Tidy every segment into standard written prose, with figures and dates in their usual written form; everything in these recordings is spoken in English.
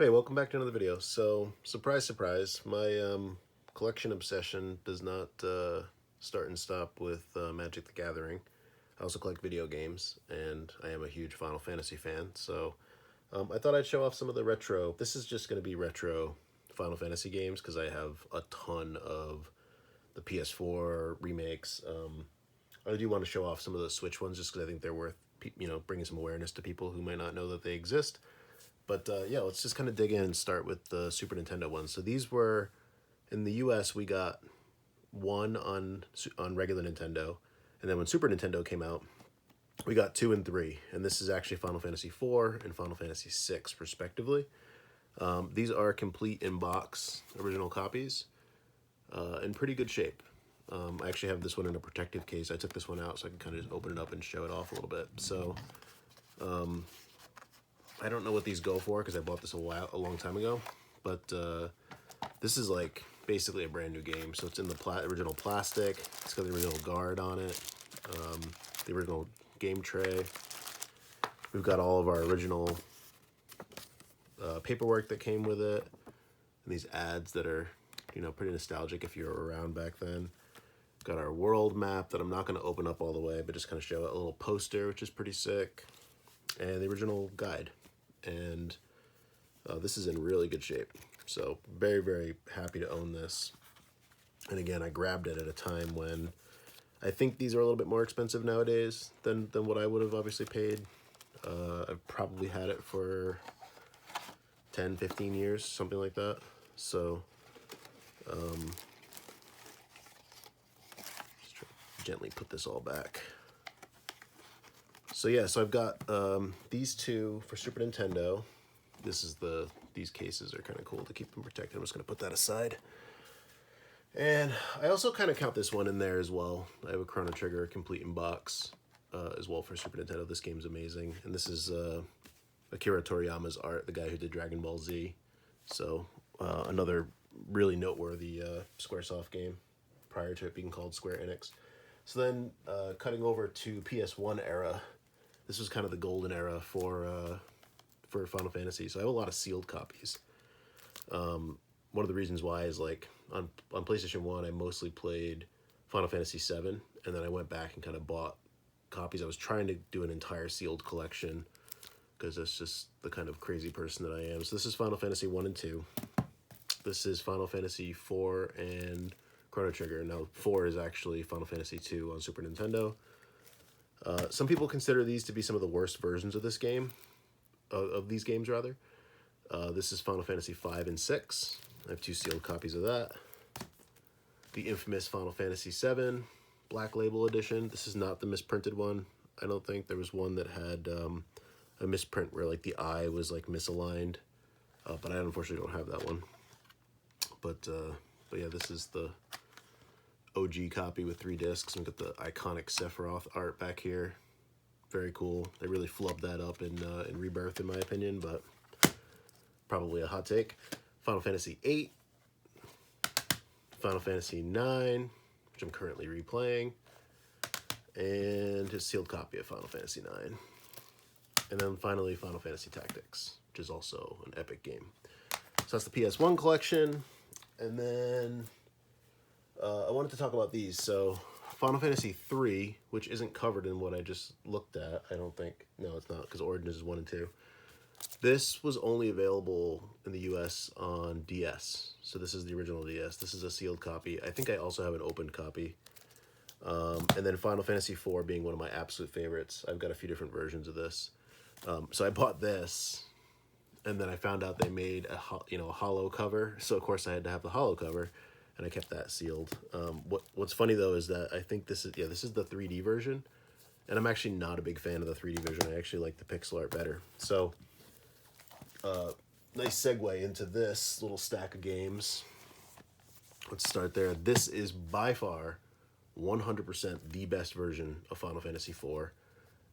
Hey, welcome back to another video. So, surprise, surprise, my collection obsession does not start and stop with Magic the Gathering. I also collect video games, and I am a huge Final Fantasy fan. So, I thought I'd show off some of the retro. This is just going to be retro Final Fantasy games because I have a ton of the PS4 remakes. I do want to show off some of the Switch ones just because I think they're worth, bringing some awareness to people who might not know that they exist. But yeah, let's just kind of dig in and start with the Super Nintendo ones. So these were, in the US, we got one on regular Nintendo. And then when Super Nintendo came out, we got 2 and 3. And this is actually Final Fantasy 4 and Final Fantasy 6, respectively. These are complete in-box original copies in pretty good shape. I actually have this one in a protective case. I took this one out so I can kind of just open it up and show it off a little bit. So I don't know what these go for because I bought this a long time ago, but this is like basically a brand new game. So it's in the original plastic. It's got the original guard on it, the original game tray. We've got all of our original paperwork that came with it, and these ads that are, pretty nostalgic if you were around back then. Got our world map that I'm not going to open up all the way, but just kind of show it. A little poster, which is pretty sick, and the original guide. And this is in really good shape. So very, very happy to own this. And again, I grabbed it at a time when I think these are a little bit more expensive nowadays than what I would have obviously paid. I've probably had it for 10, 15 years, something like that. So just try to gently put this all back. So yeah, so I've got these two for Super Nintendo. These cases are kind of cool to keep them protected. I'm just gonna put that aside. And I also kind of count this one in there as well. I have a Chrono Trigger complete in box as well for Super Nintendo. This game's amazing. And this is Akira Toriyama's art, the guy who did Dragon Ball Z. So another really noteworthy Squaresoft game prior to it being called Square Enix. So then cutting over to PS1 era, this was kind of the golden era for Final Fantasy. So I have a lot of sealed copies. One of the reasons why is like on PlayStation 1, I mostly played Final Fantasy 7, and then I went back and kind of bought copies. I was trying to do an entire sealed collection because that's just the kind of crazy person that I am. So this is Final Fantasy 1 and 2. This is Final Fantasy 4 and Chrono Trigger. Now 4 is actually Final Fantasy 2 on Super Nintendo. Some people consider these to be some of the worst versions of this game, of these games rather. This is Final Fantasy 5 and 6. I have 2 sealed copies of that. The infamous Final Fantasy 7 Black Label Edition. This is not the misprinted one. I don't think there was one that had a misprint where like the eye was like misaligned, but I unfortunately don't have that one. But yeah, this is the OG copy with 3 discs. We've got the iconic Sephiroth art back here. Very cool. They really flubbed that up in Rebirth, in my opinion, but probably a hot take. Final Fantasy 8, Final Fantasy 9, which I'm currently replaying, and a sealed copy of Final Fantasy 9. And then finally, Final Fantasy Tactics, which is also an epic game. So that's the PS1 collection. And then I wanted to talk about these. So Final Fantasy 3, which isn't covered in what I just looked at, I don't think. No, it's not, because Origins is 1 and 2. This was only available in the US on DS. So this is the original DS. This is a sealed copy. I think I also have an opened copy. And then Final Fantasy 4 being one of my absolute favorites. I've got a few different versions of this. So I bought this, and then I found out they made a hollow cover. So of course I had to have the hollow cover, and I kept that sealed. What's funny though is that I think this is the 3D version, and I'm actually not a big fan of the 3D version. I actually like the pixel art better. So nice segue into this little stack of games. Let's start there. This is by far 100% the best version of Final Fantasy IV.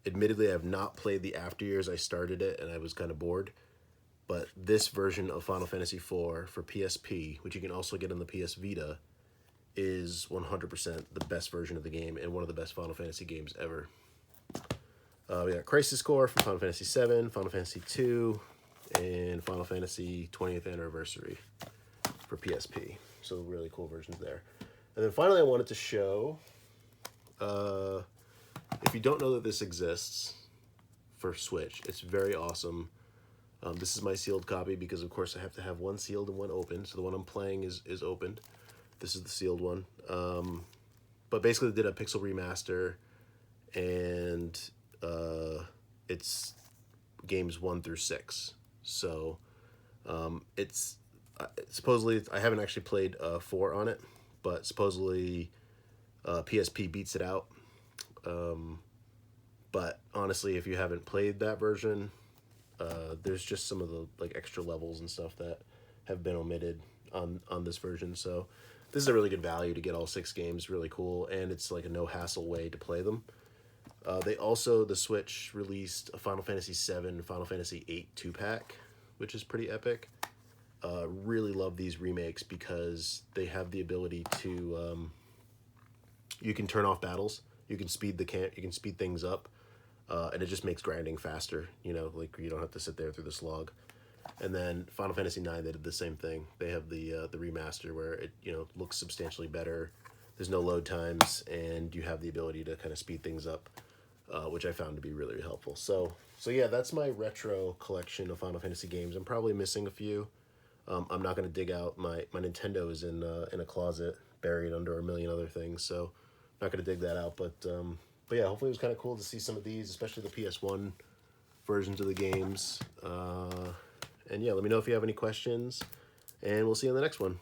Admittedly, I have not played the after years. I started it and I was kind of bored. But this version of Final Fantasy IV for PSP, which you can also get on the PS Vita, is 100% the best version of the game and one of the best Final Fantasy games ever. We got Crisis Core from Final Fantasy VII, Final Fantasy II, and Final Fantasy 20th Anniversary for PSP. So really cool versions there. And then finally I wanted to show, if you don't know that this exists for Switch, it's very awesome. This is my sealed copy because, of course, I have to have one sealed and one open. So the one I'm playing is opened. This is the sealed one. But basically, they did a pixel remaster, and it's games 1 through 6. So it's supposedly, I haven't actually played 4 on it, but supposedly PSP beats it out. But honestly, if you haven't played that version, there's just some of the like extra levels and stuff that have been omitted on this version. So this is a really good value to get all 6 games. Really cool, and it's like a no hassle way to play them. They also, the Switch released a Final Fantasy VII, Final Fantasy VIII 2-pack, which is pretty epic. Really love these remakes because they have the ability to you can turn off battles, you can speed things up, and it just makes grinding faster. You know, like you don't have to sit there through the slog. And then Final Fantasy IX, they did the same thing. They have the remaster where it looks substantially better. There's no load times, and you have the ability to kind of speed things up, which I found to be really helpful. So yeah, that's my retro collection of Final Fantasy games. I'm probably missing a few. I'm not going to dig out my Nintendo is in a closet buried under a million other things, so I'm not going to dig that out. But yeah, hopefully it was kind of cool to see some of these, especially the PS1 versions of the games. And yeah, let me know if you have any questions, and we'll see you in the next one.